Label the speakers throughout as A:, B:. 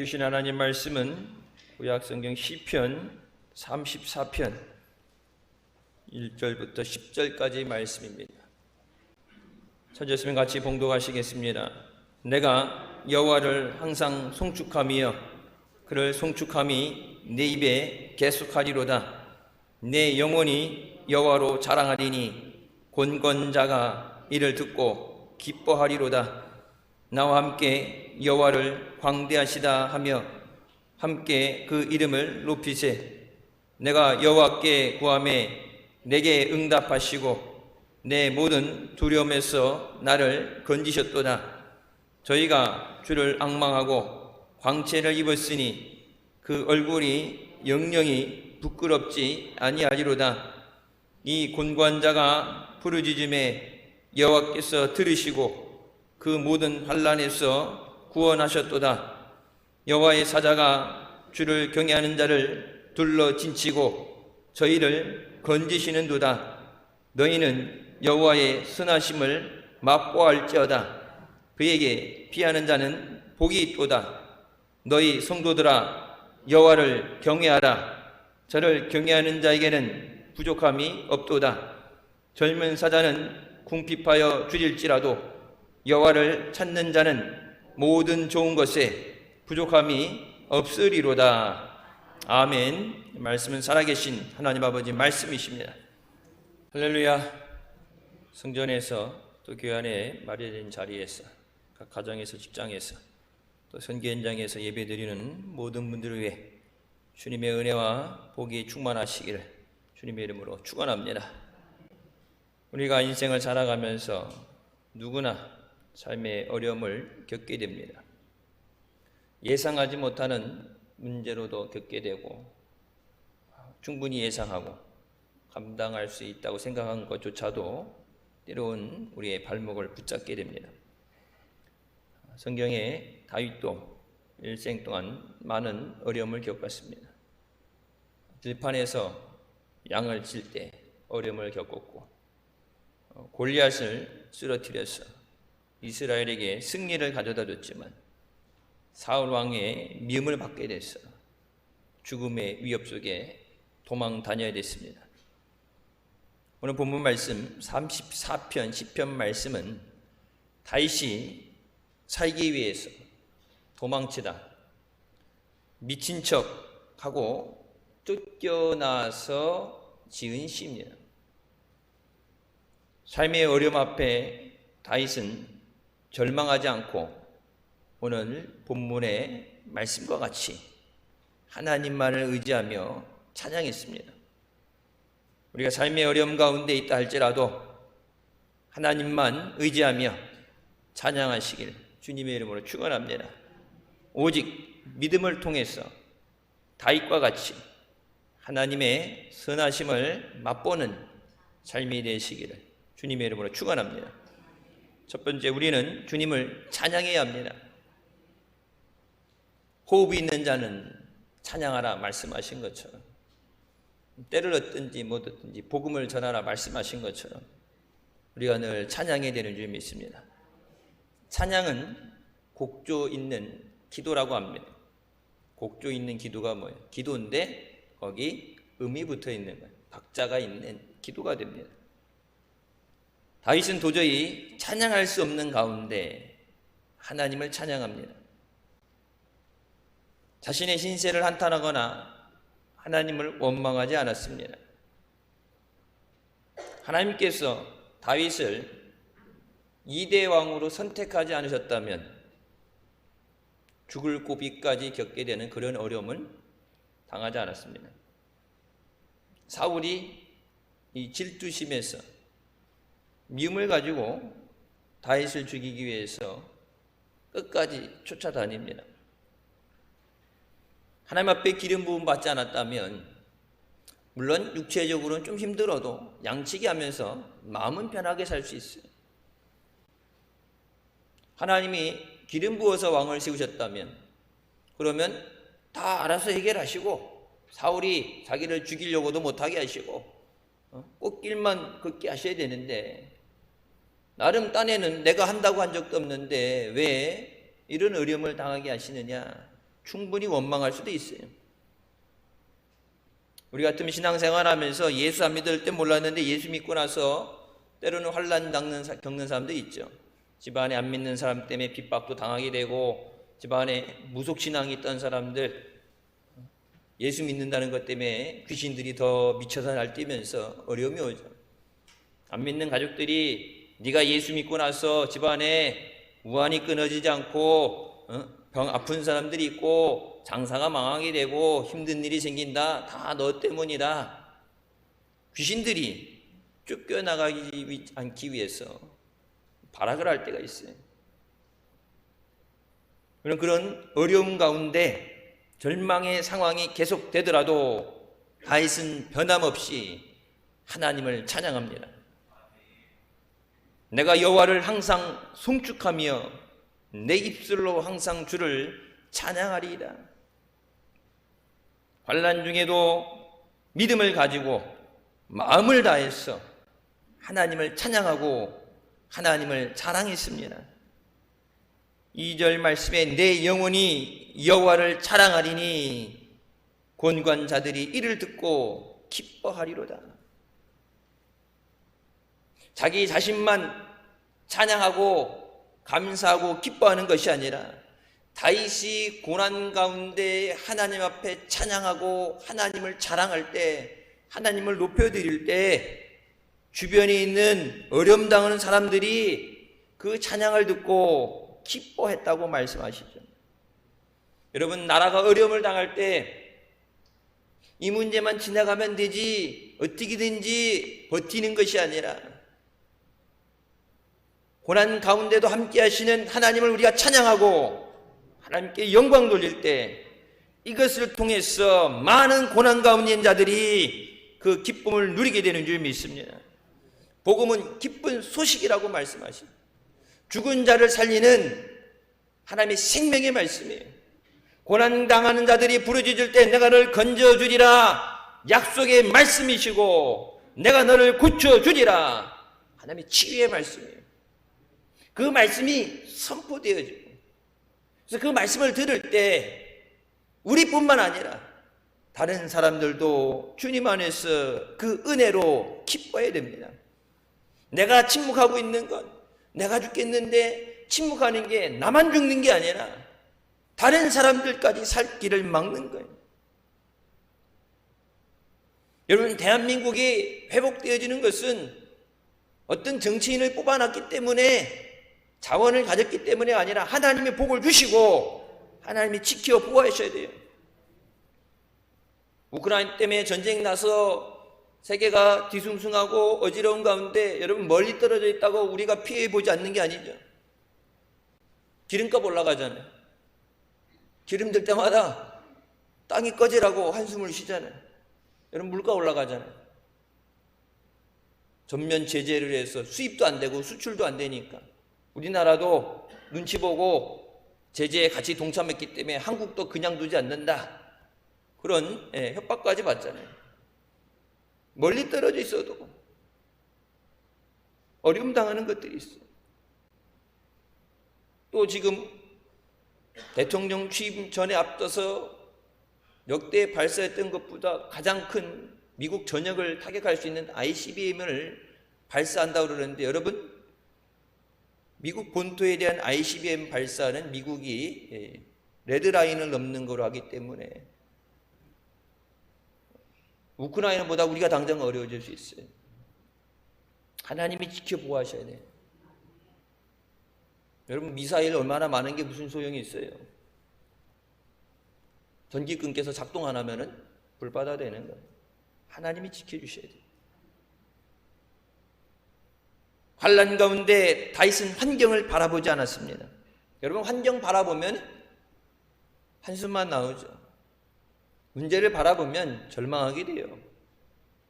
A: 주신 하나님 말씀은 구약성경 시편 34편 1절부터 10절까지의 말씀입니다. 찾으시면 같이 봉독하시겠습니다. 내가 여호와를 항상 송축하며 그를 송축함이 내 입에 계속하리로다. 내 영혼이 여호와로 자랑하리니 권권자가 이를 듣고 기뻐하리로다. 나와 함께 여호와를 광대하시다 하며 함께 그 이름을 높이세. 내가 여호와께 구하매 내게 응답하시고 내 모든 두려움에서 나를 건지셨도다. 저희가 주를 앙망하고 광채를 입었으니 그 얼굴이 영영이 부끄럽지 아니하리로다. 이 곤고한자가 부르짖음에 여호와께서 들으시고 그 모든 환난에서 구원하셨도다. 여호와의 사자가 주를 경외하는 자를 둘러 진치고 저희를 건지시는도다. 너희는 여호와의 선하심을 맛보아할지어다. 그에게 피하는 자는 복이 있도다. 너희 성도들아 여호와를 경외하라. 저를 경외하는 자에게는 부족함이 없도다. 젊은 사자는 궁핍하여 줄일지라도 여호와를 찾는 자는 모든 좋은 것에 부족함이 없으리로다. 아멘. 말씀은 살아계신 하나님 아버지 말씀이십니다. 할렐루야. 성전에서 또 교회 안에 마련된 자리에서 각 가정에서 직장에서 또 선교 현장에서 예배드리는 모든 분들을 위해 주님의 은혜와 복이 충만하시기를 주님의 이름으로 축원합니다. 우리가 인생을 살아가면서 누구나 삶의 어려움을 겪게 됩니다. 예상하지 못하는 문제로도 겪게 되고 충분히 예상하고 감당할 수 있다고 생각한 것조차도 때로는 우리의 발목을 붙잡게 됩니다. 성경에 다윗도 일생 동안 많은 어려움을 겪었습니다. 들판에서 양을 칠 때 어려움을 겪었고 골리앗을 쓰러뜨려서 이스라엘에게 승리를 가져다 줬지만 사울 왕의 미움을 받게 됐어 죽음의 위협 속에 도망 다녀야 됐습니다. 오늘 본문 말씀 34편 10편 말씀은 다윗이 살기 위해서 도망치다 미친 척하고 쫓겨나서 지은 시입니다. 삶의 어려움 앞에 다윗은 절망하지 않고 오늘 본문의 말씀과 같이 하나님만을 의지하며 찬양했습니다. 우리가 삶의 어려움 가운데 있다 할지라도 하나님만 의지하며 찬양하시길 주님의 이름으로 축원합니다. 오직 믿음을 통해서 다윗과 같이 하나님의 선하심을 맛보는 삶이 되시기를 주님의 이름으로 축원합니다. 첫 번째, 우리는 주님을 찬양해야 합니다. 호흡이 있는 자는 찬양하라 말씀하신 것처럼, 때를 얻든지 못 얻든지 복음을 전하라 말씀하신 것처럼 우리가 늘 찬양해야 되는 줄 믿습니다. 찬양은 곡조 있는 기도라고 합니다. 곡조 있는 기도가 뭐예요? 기도인데 거기 음이 붙어 있는 거예요. 박자가 있는 기도가 됩니다. 다윗은 도저히 찬양할 수 없는 가운데 하나님을 찬양합니다. 자신의 신세를 한탄하거나 하나님을 원망하지 않았습니다. 하나님께서 다윗을 2대 왕으로 선택하지 않으셨다면 죽을 고비까지 겪게 되는 그런 어려움을 당하지 않았습니다. 사울이 이 질투심에서 미움을 가지고 다윗을 죽이기 위해서 끝까지 쫓아다닙니다. 하나님 앞에 기름 부음 받지 않았다면 물론 육체적으로는 좀 힘들어도 양치기 하면서 마음은 편하게 살 수 있어요. 하나님이 기름 부어서 왕을 세우셨다면 그러면 다 알아서 해결하시고 사울이 자기를 죽이려고도 못하게 하시고 꽃길만 걷게 하셔야 되는데 나름 딴에는 내가 한다고 한 적도 없는데 왜 이런 어려움을 당하게 하시느냐? 충분히 원망할 수도 있어요. 우리 같으면 신앙생활하면서 예수 안 믿을 때 몰랐는데 예수 믿고 나서 때로는 환난 겪는 사람도 있죠. 집안에 안 믿는 사람 때문에 핍박도 당하게 되고, 집안에 무속신앙이 있던 사람들 예수 믿는다는 것 때문에 귀신들이 더 미쳐서 날뛰면서 어려움이 오죠. 안 믿는 가족들이 네가 예수 믿고 나서 집안에 우환이 끊어지지 않고 병 아픈 사람들이 있고 장사가 망하게 되고 힘든 일이 생긴다. 다 너 때문이다. 귀신들이 쫓겨나가지 않기 위해서 발악을 할 때가 있어요. 그런 어려움 가운데 절망의 상황이 계속되더라도 다윗은 변함없이 하나님을 찬양합니다. 내가 여호와를 항상 송축하며 내 입술로 항상 주를 찬양하리이다. 환난 중에도 믿음을 가지고 마음을 다해서 하나님을 찬양하고 하나님을 자랑했습니다. 2절 말씀에 내 영혼이 여호와를 자랑하리니 권관자들이 이를 듣고 기뻐하리로다. 자기 자신만 찬양하고 감사하고 기뻐하는 것이 아니라 다윗이 고난 가운데 하나님 앞에 찬양하고 하나님을 자랑할 때, 하나님을 높여드릴 때 주변에 있는 어려움 당하는 사람들이 그 찬양을 듣고 기뻐했다고 말씀하시죠. 여러분, 나라가 어려움을 당할 때 이 문제만 지나가면 되지 어떻게든지 버티는 것이 아니라 고난 가운데도 함께 하시는 하나님을 우리가 찬양하고 하나님께 영광 돌릴 때 이것을 통해서 많은 고난 가운데 있는 자들이 그 기쁨을 누리게 되는 줄 믿습니다. 복음은 기쁜 소식이라고 말씀하십니다. 죽은 자를 살리는 하나님의 생명의 말씀이에요. 고난당하는 자들이 부르짖을 때 내가 너를 건져주리라 약속의 말씀이시고 내가 너를 고쳐주리라 하나님의 치유의 말씀이에요. 그 말씀이 선포되어지고, 그래서 그 말씀을 들을 때 우리뿐만 아니라 다른 사람들도 주님 안에서 그 은혜로 기뻐해야 됩니다. 내가 침묵하고 있는 것, 내가 죽겠는데 침묵하는 게 나만 죽는 게 아니라 다른 사람들까지 살 길을 막는 거예요. 여러분, 대한민국이 회복되어지는 것은 어떤 정치인을 뽑아놨기 때문에, 자원을 가졌기 때문에 아니라 하나님의 복을 주시고 하나님이 지켜 보호하셔야 돼요. 우크라이나 때문에 전쟁 나서 세계가 뒤숭숭하고 어지러운 가운데 여러분, 멀리 떨어져 있다고 우리가 피해 보지 않는 게 아니죠. 기름값 올라가잖아요. 기름 들 때마다 땅이 꺼지라고 한숨을 쉬잖아요. 여러분, 물가 올라가잖아요. 전면 제재를 해서 수입도 안 되고 수출도 안 되니까 우리나라도 눈치 보고 제재에 같이 동참했기 때문에 한국도 그냥 두지 않는다, 그런 협박까지 받잖아요. 멀리 떨어져 있어도 어려움 당하는 것들이 있어요. 또 지금 대통령 취임 전에 앞서서 역대 발사했던 것보다 가장 큰 미국 전역을 타격할 수 있는 ICBM을 발사한다고 그러는데, 여러분, 미국 본토에 대한 ICBM 발사는 미국이 레드라인을 넘는 거로 하기 때문에 우크라이나보다 우리가 당장 어려워질 수 있어요. 하나님이 지켜보호하셔야 돼요. 여러분, 미사일 얼마나 많은 게 무슨 소용이 있어요? 전기 끊겨서 작동 안 하면은 불바다 되는 거예요. 하나님이 지켜주셔야 돼요. 환난 가운데 다윗은 환경을 바라보지 않았습니다. 여러분, 환경 바라보면 한숨만 나오죠. 문제를 바라보면 절망하게 돼요.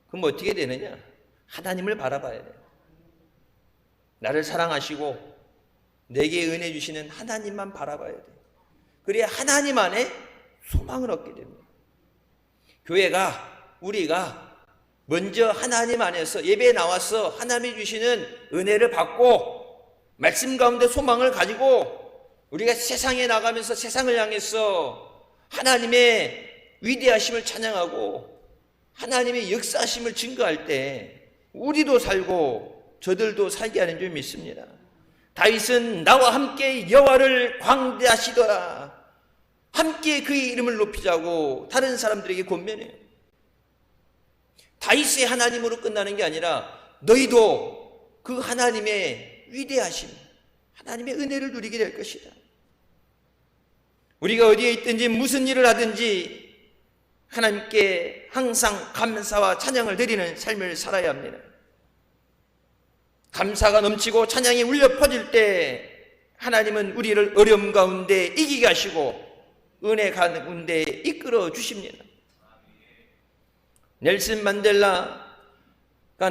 A: 그럼 어떻게 되느냐? 하나님을 바라봐야 돼요. 나를 사랑하시고 내게 은혜 주시는 하나님만 바라봐야 돼요. 그래야 하나님 안에 소망을 얻게 됩니다. 교회가, 우리가 먼저 하나님 안에서 예배에 나와서 하나님이 주시는 은혜를 받고 말씀 가운데 소망을 가지고 우리가 세상에 나가면서 세상을 향해서 하나님의 위대하심을 찬양하고 하나님의 역사하심을 증거할 때 우리도 살고 저들도 살게 하는 줄 믿습니다. 다윗은 나와 함께 여호와를 광대하시더라, 함께 그의 이름을 높이자고 다른 사람들에게 권면해요. 다윗의 하나님으로 끝나는 게 아니라 너희도 그 하나님의 위대하심, 하나님의 은혜를 누리게 될 것이다. 우리가 어디에 있든지 무슨 일을 하든지 하나님께 항상 감사와 찬양을 드리는 삶을 살아야 합니다. 감사가 넘치고 찬양이 울려 퍼질 때 하나님은 우리를 어려움 가운데 이기게 하시고 은혜 가운데 이끌어 주십니다. 넬슨 만델라가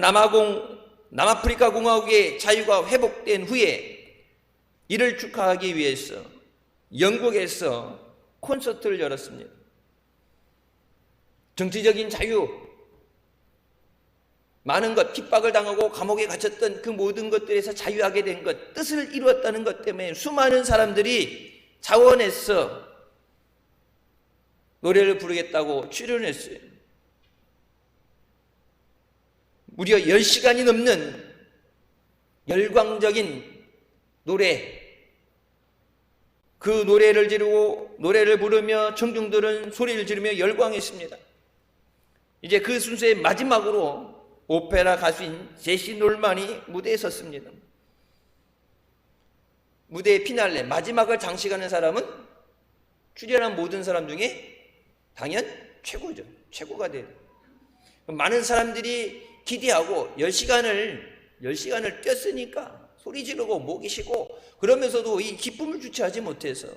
A: 남아프리카 공화국의 자유가 회복된 후에 이를 축하하기 위해서 영국에서 콘서트를 열었습니다. 정치적인 자유, 많은 것, 핍박을 당하고 감옥에 갇혔던 그 모든 것들에서 자유하게 된 것, 뜻을 이루었다는 것 때문에 수많은 사람들이 자원해서 노래를 부르겠다고 출연했어요. 무려 10시간이 넘는 열광적인 노래, 그 노래를 부르며 청중들은 소리를 지르며 열광했습니다. 이제 그 순서의 마지막으로 오페라 가수인 제시 놀만이 무대에 섰습니다. 무대의 피날레, 마지막을 장식하는 사람은 출연한 모든 사람 중에 당연 최고죠. 최고가 돼요. 많은 사람들이 기대하고 10시간을 뛰었으니까 소리 지르고 목이 쉬고 그러면서도 이 기쁨을 주체하지 못해서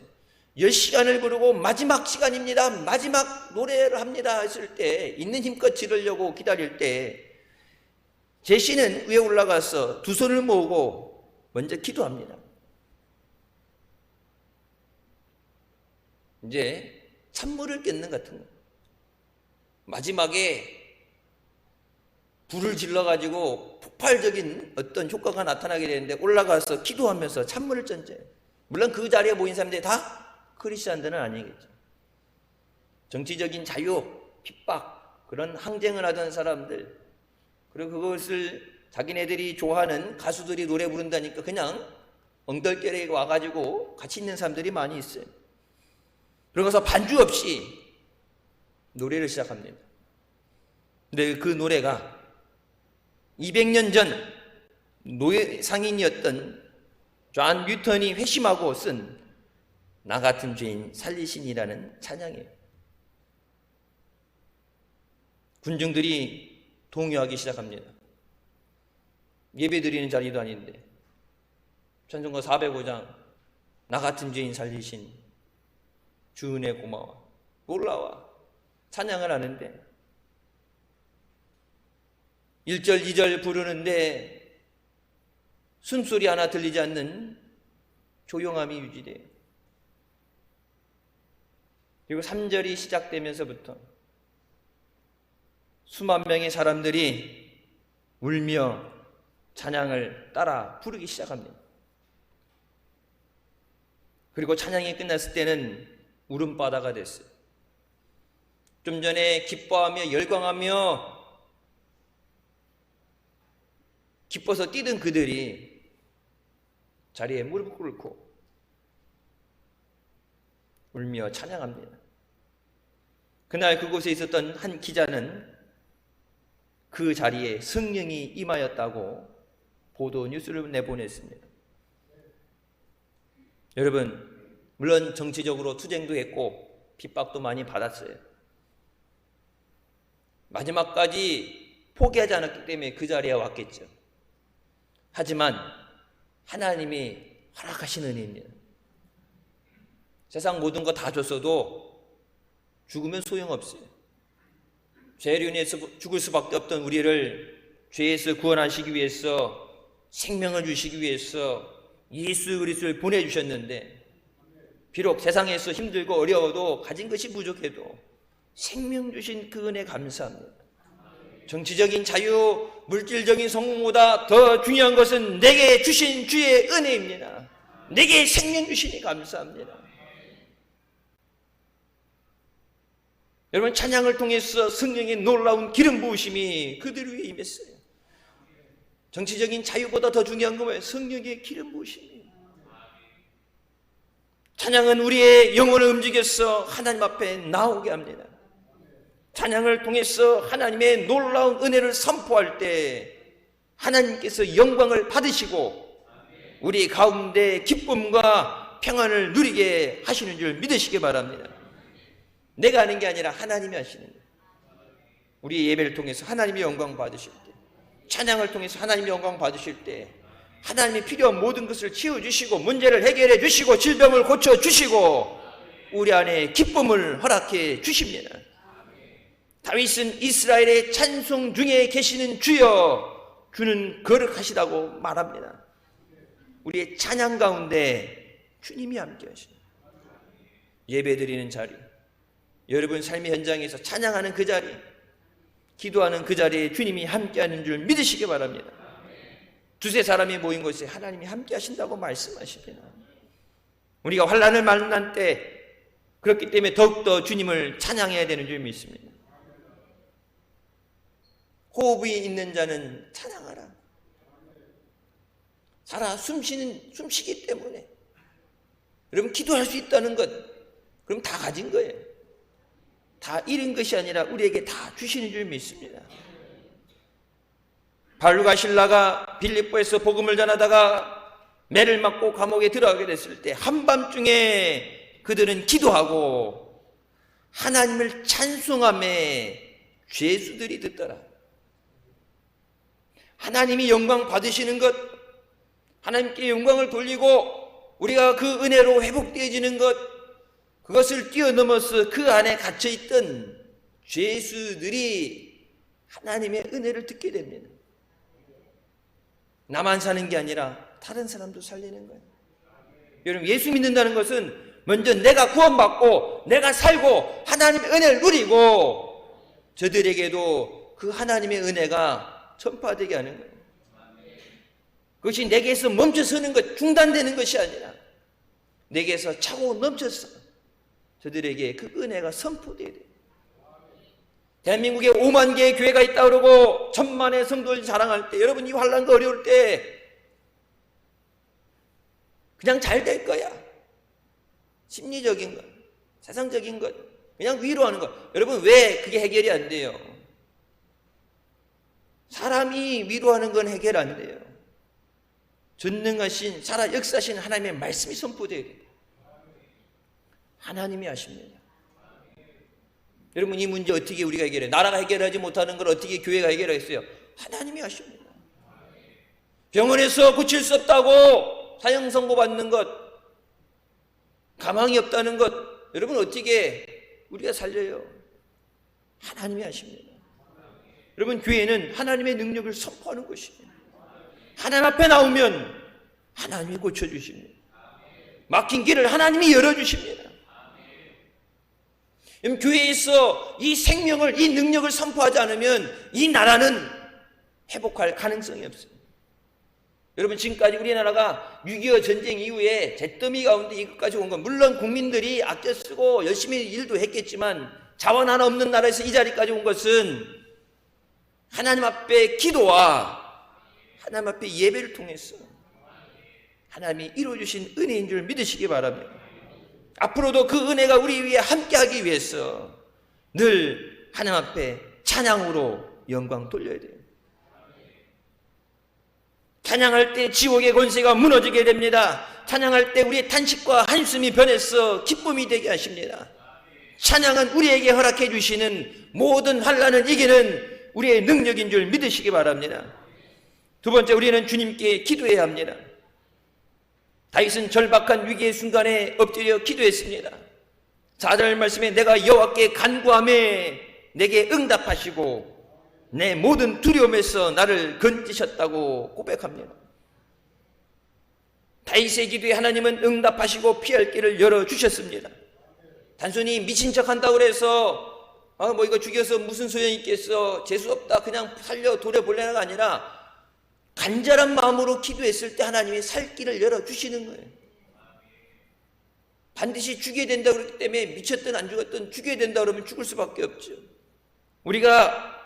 A: 10시간을 부르고 마지막 시간입니다, 마지막 노래를 합니다 했을 때 있는 힘껏 지르려고 기다릴 때 제시는 위에 올라가서 두 손을 모으고 먼저 기도합니다. 이제 찬물을 깼는 같은 거. 마지막에 불을 질러가지고 폭발적인 어떤 효과가 나타나게 되는데 올라가서 기도하면서 찬물을 던져요. 물론 그 자리에 모인 사람들이 다 크리스찬들은 아니겠죠. 정치적인 자유, 핍박, 그런 항쟁을 하던 사람들, 그리고 그것을 자기네들이 좋아하는 가수들이 노래 부른다니까 그냥 엉떨결에 와가지고 같이 있는 사람들이 많이 있어요. 그러고서 반주 없이 노래를 시작합니다. 근데 그 노래가 200년 전 노예 상인이었던 존 뉴턴이 회심하고 쓴 나 같은 죄인 살리시니라는 찬양이에요. 군중들이 동요하기 시작합니다. 예배드리는 자리도 아닌데 찬송가 405장 나 같은 죄인 살리신 주 은혜 고마워 올라와 찬양을 하는데 1절 2절 부르는데 숨소리 하나 들리지 않는 조용함이 유지돼요. 그리고 3절이 시작되면서부터 수만 명의 사람들이 울며 찬양을 따라 부르기 시작합니다. 그리고 찬양이 끝났을 때는 울음바다가 됐어요. 좀 전에 기뻐하며 열광하며 기뻐서 뛰던 그들이 자리에 무릎 꿇고 울며 찬양합니다. 그날 그곳에 있었던 한 기자는 그 자리에 성령이 임하였다고 보도 뉴스를 내보냈습니다. 여러분, 물론 정치적으로 투쟁도 했고 핍박도 많이 받았어요. 마지막까지 포기하지 않았기 때문에 그 자리에 왔겠죠. 하지만 하나님이 허락하신 은혜입니다. 세상 모든 거 다 줬어도 죽으면 소용없어요. 죄로 인해서 죽을 수밖에 없던 우리를 죄에서 구원하시기 위해서 생명을 주시기 위해서 예수 그리스도를 보내주셨는데 비록 세상에서 힘들고 어려워도 가진 것이 부족해도 생명 주신 그 은혜 감사합니다. 정치적인 자유, 물질적인 성공보다 더 중요한 것은 내게 주신 주의 은혜입니다. 내게 생명 주시니 감사합니다. 여러분, 찬양을 통해서 성령의 놀라운 기름 부으심이 그들 위에 임했어요. 정치적인 자유보다 더 중요한 건 뭐예요? 성령의 기름 부으심이에요. 찬양은 우리의 영혼을 움직여서 하나님 앞에 나오게 합니다. 찬양을 통해서 하나님의 놀라운 은혜를 선포할 때 하나님께서 영광을 받으시고 우리 가운데 기쁨과 평안을 누리게 하시는 줄 믿으시기 바랍니다. 내가 하는 게 아니라 하나님이 하시는 거예요. 우리 예배를 통해서 하나님의 영광 받으실 때, 찬양을 통해서 하나님의 영광 받으실 때 하나님이 필요한 모든 것을 채워주시고 문제를 해결해 주시고 질병을 고쳐주시고 우리 안에 기쁨을 허락해 주십니다. 다윗은 이스라엘의 찬송 중에 계시는 주여, 주는 거룩하시다고 말합니다. 우리의 찬양 가운데 주님이 함께 하십니다. 예배드리는 자리, 여러분 삶의 현장에서 찬양하는 그 자리, 기도하는 그 자리에 주님이 함께하는 줄 믿으시기 바랍니다. 두세 사람이 모인 곳에 하나님이 함께 하신다고 말씀하십니다. 우리가 환난을 만난 때 그렇기 때문에 더욱더 주님을 찬양해야 되는 줄 믿습니다. 호흡이 있는 자는 찬양하라. 살아 숨쉬기 때문에 여러분 기도할 수 있다는 것, 그럼 다 가진 거예요. 다 잃은 것이 아니라 우리에게 다 주시는 줄 믿습니다. 바울과 실라가 빌립보에서 복음을 전하다가 매를 맞고 감옥에 들어가게 됐을 때 한밤중에 그들은 기도하고 하나님을 찬송하며 죄수들이 듣더라. 하나님이 영광 받으시는 것, 하나님께 영광을 돌리고 우리가 그 은혜로 회복되어지는 것, 그것을 뛰어넘어서 그 안에 갇혀있던 죄수들이 하나님의 은혜를 듣게 됩니다. 나만 사는 게 아니라 다른 사람도 살리는 거예요. 여러분, 예수 믿는다는 것은 먼저 내가 구원받고 내가 살고 하나님의 은혜를 누리고 저들에게도 그 하나님의 은혜가 전파되게 하는 거예요. 그것이 내게서 멈춰서는 것, 중단되는 것이 아니라 내게서 차고 넘쳐서 저들에게 그 은혜가 선포되어야 돼요. 대한민국에 5만 개의 교회가 있다고 그러고 1000만의 성도를 자랑할 때, 여러분 이 환난과 어려울 때 그냥 잘 될 거야. 심리적인 것, 세상적인 것, 그냥 위로하는 것. 여러분 왜 그게 해결이 안 돼요? 사람이 위로하는 건 해결 안 돼요. 전능하신 살아 역사하신 하나님의 말씀이 선포되어야 돼요. 하나님이 하십니다. 여러분 이 문제 어떻게 우리가 해결해요? 나라가 해결하지 못하는 걸 어떻게 교회가 해결하겠어요? 하나님이 하십니다. 병원에서 고칠 수 없다고 사형 선고받는 것, 가망이 없다는 것, 여러분 어떻게 우리가 살려요? 하나님이 하십니다. 여러분 교회는 하나님의 능력을 선포하는 것입니다. 하나님 앞에 나오면 하나님이 고쳐주십니다. 막힌 길을 하나님이 열어주십니다. 교회에서 이 생명을, 이 능력을 선포하지 않으면 이 나라는 회복할 가능성이 없습니다. 여러분 지금까지 우리나라가 6.25 전쟁 이후에 잿더미 가운데 이것까지 온 건, 물론 국민들이 아껴 쓰고 열심히 일도 했겠지만 자원 하나 없는 나라에서 이 자리까지 온 것은 하나님 앞에 기도와 하나님 앞에 예배를 통해서 하나님이 이루어주신 은혜인 줄 믿으시기 바랍니다. 앞으로도 그 은혜가 우리 위에 함께하기 위해서 늘 하나님 앞에 찬양으로 영광 돌려야 돼요. 찬양할 때 지옥의 권세가 무너지게 됩니다. 찬양할 때 우리의 탄식과 한숨이 변해서 기쁨이 되게 하십니다. 찬양은 우리에게 허락해 주시는 모든 환난을 이기는 우리의 능력인 줄 믿으시기 바랍니다. 두 번째, 우리는 주님께 기도해야 합니다. 다윗은 절박한 위기의 순간에 엎드려 기도했습니다. 4절 말씀에 내가 여호와께 간구하매 내게 응답하시고 내 모든 두려움에서 나를 건지셨다고 고백합니다. 다윗의 기도에 하나님은 응답하시고 피할 길을 열어주셨습니다. 단순히 미친 척 한다고 해서 이거 죽여서 무슨 소용이 있겠어, 재수 없다, 그냥 살려 돌려볼래가 아니라 간절한 마음으로 기도했을 때 하나님이 살 길을 열어주시는 거예요. 반드시 죽여야 된다 그렇기 때문에 미쳤든 안 죽었든 죽여야 된다 그러면 죽을 수밖에 없죠. 우리가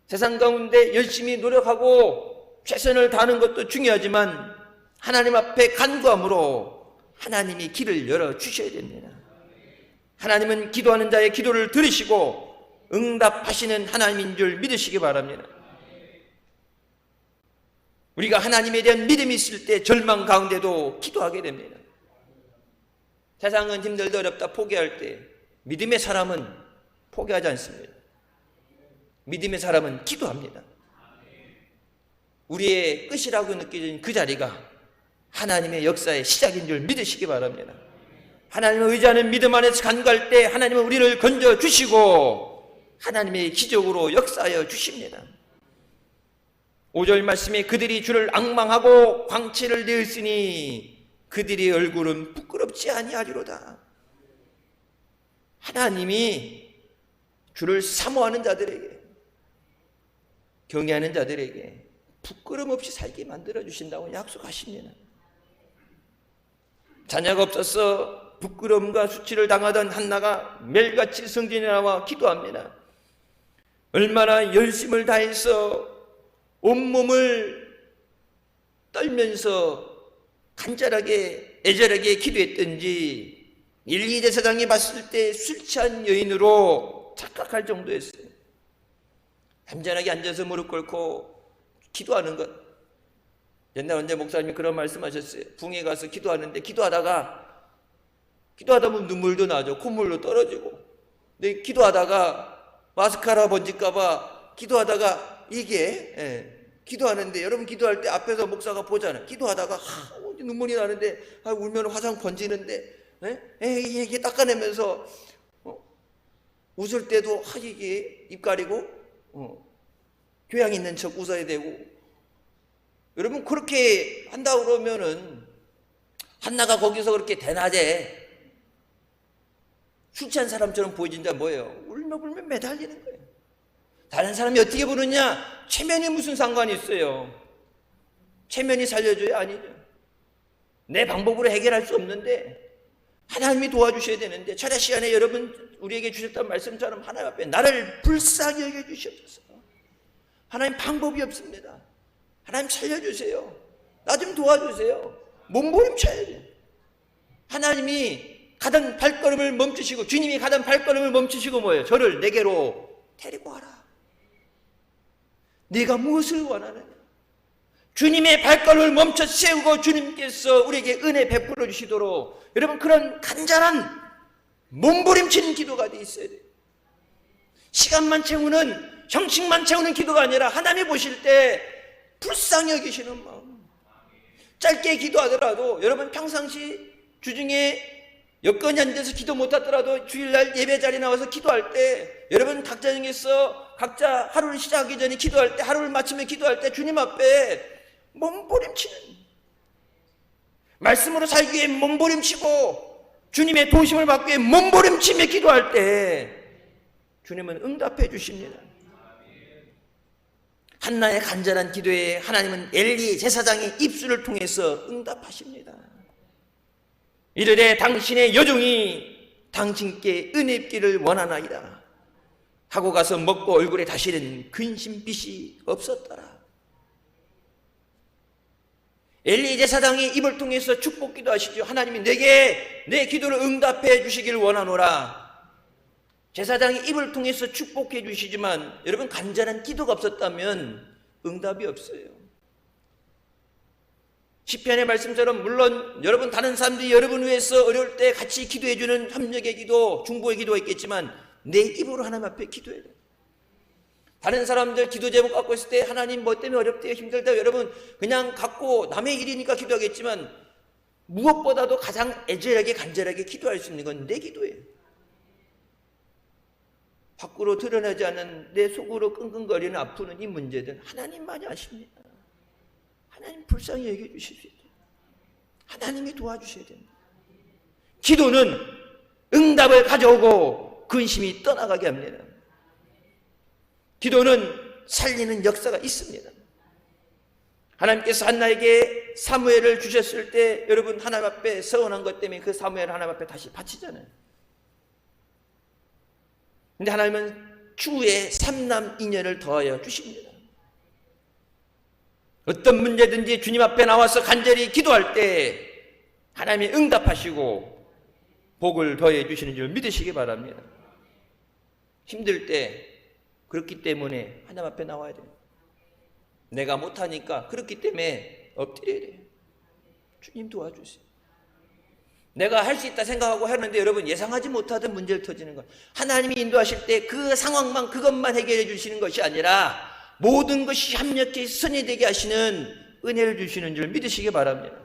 A: 세상 가운데 열심히 노력하고 최선을 다하는 것도 중요하지만 하나님 앞에 간구함으로 하나님이 길을 열어주셔야 됩니다. 하나님은 기도하는 자의 기도를 들으시고 응답하시는 하나님인 줄 믿으시기 바랍니다. 우리가 하나님에 대한 믿음이 있을 때 절망 가운데도 기도하게 됩니다. 세상은 힘들다 어렵다 포기할 때 믿음의 사람은 포기하지 않습니다. 믿음의 사람은 기도합니다. 우리의 끝이라고 느껴진 그 자리가 하나님의 역사의 시작인 줄 믿으시기 바랍니다. 하나님을 의지하는 믿음 안에서 간구할 때 하나님은 우리를 건져주시고 하나님의 기적으로 역사하여 주십니다. 5절 말씀에 그들이 주를 앙망하고 광채를 내었으니 그들의 얼굴은 부끄럽지 아니하리로다. 하나님이 주를 사모하는 자들에게, 경외하는 자들에게 부끄럼 없이 살게 만들어 주신다고 약속하십니다. 자녀가 없어서 부끄러움과 수치를 당하던 한나가 매일같이 성전에 나와 기도합니다. 얼마나 열심을 다해서 온몸을 떨면서 간절하게 애절하게 기도했던지 엘리 제사장이 봤을 때 술 취한 여인으로 착각할 정도였어요. 잠잠하게 앉아서 무릎 꿇고 기도하는 것. 옛날 언제 목사님이 그런 말씀하셨어요. 붕에 가서 기도하는데 기도하다 보면 눈물도 나죠. 콧물도 떨어지고. 근데 기도하다가 마스카라 번질까봐 기도하다가 기도하는데 여러분 기도할 때 앞에서 목사가 보잖아요. 기도하다가 눈물이 나는데 울면 화상 번지는데 이게 닦아내면서 웃을 때도 이게 입 가리고 교양 있는 척 웃어야 되고. 여러분 그렇게 한다 그러면은 한나가 거기서 그렇게 대낮에 술 취한 사람처럼 보여진다 뭐예요? 울며불며 매달리는 거예요. 다른 사람이 어떻게 보느냐? 체면이 무슨 상관이 있어요? 체면이 살려줘야 아니죠. 내 방법으로 해결할 수 없는데 하나님이 도와주셔야 되는데 철야 시간에 여러분 우리에게 주셨던 말씀처럼 하나님 앞에 나를 불쌍히 여겨주시옵소서. 하나님 방법이 없습니다. 하나님 살려주세요. 나 좀 도와주세요. 몸부림쳐야죠. 하나님이 가던 발걸음을 멈추시고 주님이 가던 발걸음을 멈추시고 뭐예요? 저를 내게로 데리고 와라. 네가 무엇을 원하느냐? 주님의 발걸음을 멈춰 세우고 주님께서 우리에게 은혜 베풀어 주시도록 여러분 그런 간절한 몸부림치는 기도가 돼 있어야 돼요. 시간만 채우는 형식만 채우는 기도가 아니라 하나님이 보실 때 불쌍히 여기시는 마음. 짧게 기도하더라도 여러분 평상시 주중에 여건이 안 돼서 기도 못하더라도 주일날 예배 자리에 나와서 기도할 때 여러분 각자 중에서 각자 하루를 시작하기 전에 기도할 때 하루를 마치며 기도할 때 주님 앞에 몸부림치는 말씀으로 살기 위해 몸부림치고 주님의 도심을 받기 위해 몸부림치며 기도할 때 주님은 응답해 주십니다. 한나의 간절한 기도에 하나님은 엘리 제사장의 입술을 통해서 응답하십니다. 이르되 당신의 여종이 당신께 은혜 입기를 원하나이다 하고 가서 먹고 얼굴에 다시는 근심빛이 없었더라. 엘리 제사장이 입을 통해서 축복 기도하시죠. 하나님이 내게 내 기도를 응답해 주시길 원하노라. 제사장이 입을 통해서 축복해 주시지만 여러분 간절한 기도가 없었다면 응답이 없어요. 시편의 말씀처럼 물론 여러분 다른 사람들이 여러분 위해서 어려울 때 같이 기도해 주는 협력의 기도, 중보의 기도가 있겠지만 내 입으로 하나님 앞에 기도해야 돼요. 다른 사람들 기도 제목 갖고 있을 때 하나님 뭐 때문에 어렵대요 힘들대요 여러분 그냥 갖고 남의 일이니까 기도하겠지만 무엇보다도 가장 애절하게 간절하게 기도할 수 있는 건 내 기도예요. 밖으로 드러나지 않은 내 속으로 끙끙거리는 아프는 이 문제들 하나님만이 아십니다. 하나님 불쌍히 여겨 주실 수 있어요. 하나님이 도와주셔야 됩니다. 기도는 응답을 가져오고 근심이 떠나가게 합니다. 기도는 살리는 역사가 있습니다. 하나님께서 한나에게 사무엘을 주셨을 때 여러분 하나님 앞에 서운한 것 때문에 그 사무엘을 하나님 앞에 다시 바치잖아요. 근데 하나님은 추후에 3남 2녀를 더하여 주십니다. 어떤 문제든지 주님 앞에 나와서 간절히 기도할 때 하나님이 응답하시고 복을 더해 주시는 줄 믿으시기 바랍니다. 힘들 때 그렇기 때문에 하나님 앞에 나와야 돼요. 내가 못하니까 그렇기 때문에 엎드려야 돼요. 주님 도와주세요. 내가 할 수 있다 생각하고 하는데 여러분 예상하지 못하던 문제를 터지는 거예요. 하나님이 인도하실 때 그 상황만 그것만 해결해 주시는 것이 아니라 모든 것이 합력해 선이 되게 하시는 은혜를 주시는 줄 믿으시기 바랍니다.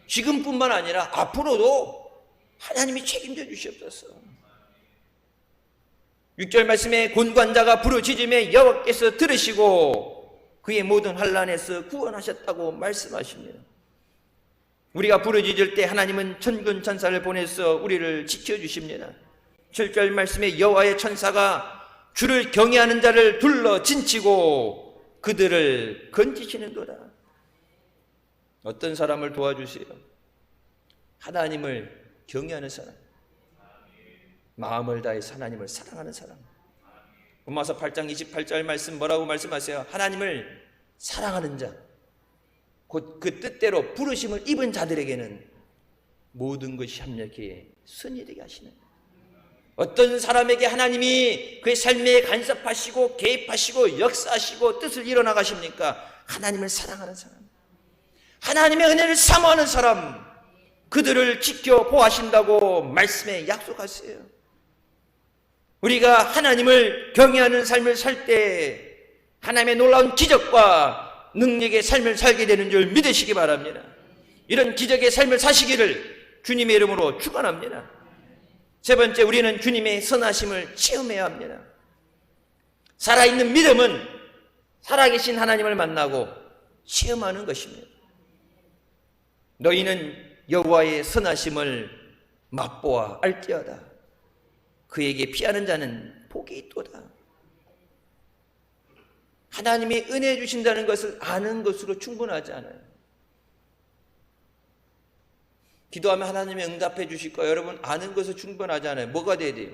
A: 지금뿐만 아니라 앞으로도 하나님이 책임져 주시옵소서. 6절 말씀에 곤관자가 부르짖음에 여호와께서 들으시고 그의 모든 환난에서 구원하셨다고 말씀하십니다. 우리가 부르짖을 때 하나님은 천군 천사를 보내서 우리를 지켜주십니다. 7절 말씀에 여호와의 천사가 주를 경외하는 자를 둘러 진치고 그들을 건지시는도다. 어떤 사람을 도와주세요? 하나님을 경외하는 사람, 마음을 다해서 하나님을 사랑하는 사람. 로마서 8장 28절 말씀 뭐라고 말씀하세요? 하나님을 사랑하는 자, 곧 그 뜻대로 부르심을 입은 자들에게는 모든 것이 합력해 선이 되게 하시는. 어떤 사람에게 하나님이 그의 삶에 간섭하시고 개입하시고 역사하시고 뜻을 이뤄나가십니까? 하나님을 사랑하는 사람, 하나님의 은혜를 사모하는 사람, 그들을 지켜 보호하신다고 말씀에 약속하세요. 우리가 하나님을 경외하는 삶을 살 때 하나님의 놀라운 기적과 능력의 삶을 살게 되는 줄 믿으시기 바랍니다. 이런 기적의 삶을 사시기를 주님의 이름으로 축원합니다. 세 번째, 우리는 주님의 선하심을 체험해야 합니다. 살아있는 믿음은 살아계신 하나님을 만나고 체험하는 것입니다. 너희는 여호와의 선하심을 맛보아 알지어다. 그에게 피하는 자는 복이 있도다. 하나님이 은혜 주신다는 것을 아는 것으로 충분하지 않아요. 기도하면 하나님이 응답해 주실 거예요. 여러분, 아는 것은 충분하지 않아요. 뭐가 돼야 돼요?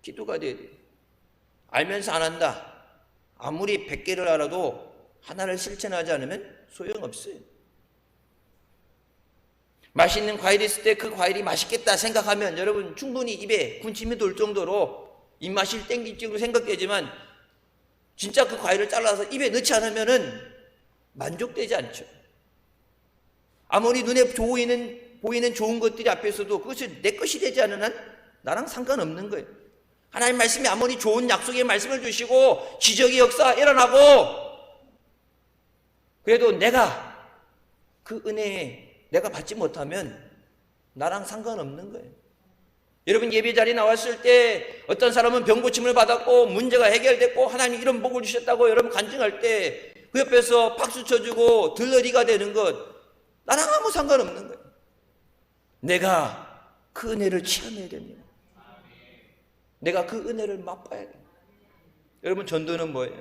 A: 기도가 돼야 돼요. 알면서 안 한다. 아무리 100개를 알아도 하나를 실천하지 않으면 소용없어요. 맛있는 과일이 있을 때 그 과일이 맛있겠다 생각하면 여러분 충분히 입에 군침이 돌 정도로 입맛이 땡길 정도로 생각되지만 진짜 그 과일을 잘라서 입에 넣지 않으면은 만족되지 않죠. 아무리 눈에 보이는 좋은 것들이 앞에서도 그것이 내 것이 되지 않은 한 나랑 상관없는 거예요. 하나님 말씀이 아무리 좋은 약속의 말씀을 주시고 기적의 역사가 일어나고 그래도 내가 그 은혜에 내가 받지 못하면 나랑 상관없는 거예요. 여러분, 예배 자리에 나왔을 때 어떤 사람은 병 고침을 받았고 문제가 해결됐고 하나님이 이런 복을 주셨다고 여러분 간증할 때 그 옆에서 박수 쳐주고 들러리가 되는 것 나랑 아무 상관없는 거예요. 내가 그 은혜를 체험해야 됩니다. 내가 그 은혜를 맛봐야 돼요. 여러분, 전도는 뭐예요?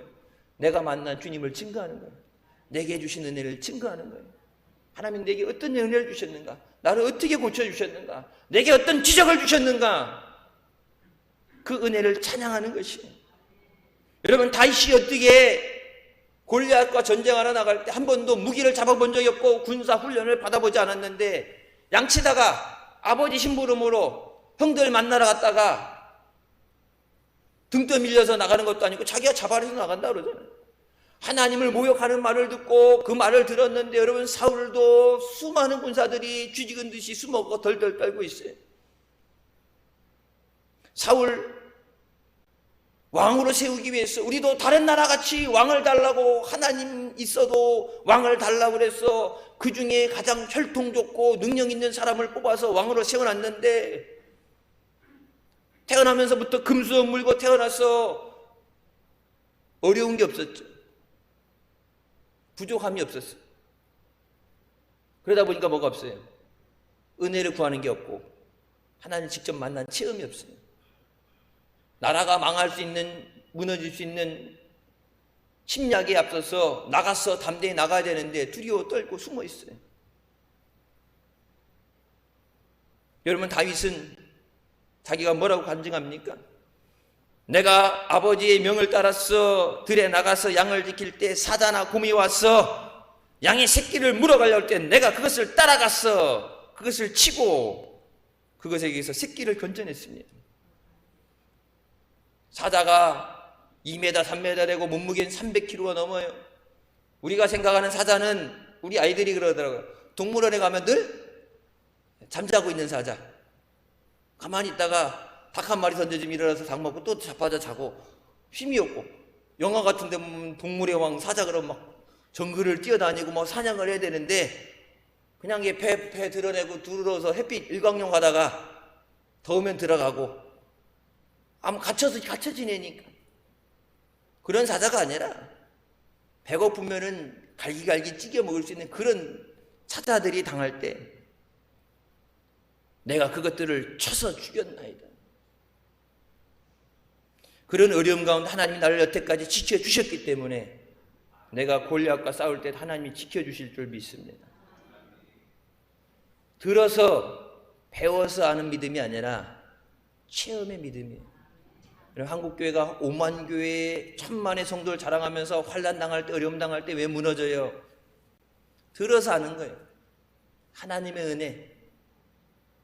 A: 내가 만난 주님을 증거하는 거예요. 내게 주신 은혜를 증거하는 거예요. 하나님 내게 어떤 은혜를 주셨는가? 나를 어떻게 고쳐주셨는가? 내게 어떤 기적을 주셨는가? 그 은혜를 찬양하는 것이에요. 여러분, 다윗이 어떻게 골리앗과 전쟁하러 나갈 때 한 번도 무기를 잡아본 적이 없고 군사 훈련을 받아보지 않았는데 양치다가 아버지 심부름으로 형들 만나러 갔다가 등 떠밀려서 나가는 것도 아니고 자기가 자발해서 나간다 그러잖아요. 하나님을 모욕하는 말을 듣고 그 말을 들었는데 여러분, 사울도 수많은 군사들이 쥐죽은 듯이 숨어서 덜덜 떨고 있어요. 사울 왕으로 세우기 위해서 우리도 다른 나라같이 왕을 달라고 하나님 있어도 왕을 달라고 그래서 그 중에 가장 혈통 좋고 능력 있는 사람을 뽑아서 왕으로 세워놨는데 태어나면서부터 금수저 물고 태어나서 어려운 게 없었죠. 부족함이 없었어요. 그러다 보니까 뭐가 없어요? 은혜를 구하는 게 없고 하나님 직접 만난 체험이 없어요. 나라가 망할 수 있는, 무너질 수 있는 침략에 앞서서 나가서 담대히 나가야 되는데 두려워 떨고 숨어 있어요. 여러분, 다윗은 자기가 뭐라고 간증합니까? 내가 아버지의 명을 따라서 들에 나가서 양을 지킬 때 사자나 곰이 와서 양의 새끼를 물어가려고 할 때 내가 그것을 따라가서 그것을 치고 그것에게서 새끼를 건져냈습니다. 사자가 2m, 3m 되고 몸무게는 300kg가 넘어요. 우리가 생각하는 사자는, 우리 아이들이 그러더라고요. 동물원에 가면 늘 잠자고 있는 사자. 가만히 있다가 닭 한 마리 던져주면 일어나서 닭 먹고 또 자빠져 자고 힘이 없고, 영화 같은 데 보면 동물의 왕 사자 그러면 막 정글을 뛰어다니고 막 사냥을 해야 되는데 그냥 배 드러내고 들어서 햇빛 일광욕 하다가 더우면 들어가고 아무 갇혀 지내니까. 그런 사자가 아니라 배고프면은 갈기갈기 찌겨 먹을 수 있는 그런 사자들이 당할 때 내가 그것들을 쳐서 죽였나이다. 그런 어려움 가운데 하나님이 나를 여태까지 지켜주셨기 때문에 내가 골리앗과 싸울 때 하나님이 지켜주실 줄 믿습니다. 들어서 배워서 아는 믿음이 아니라 체험의 믿음이에요. 한국교회가 5만 교회 1000만의 성도를 자랑하면서 환난 당할 때, 어려움 당할 때 왜 무너져요? 들어서 아는 거예요. 하나님의 은혜,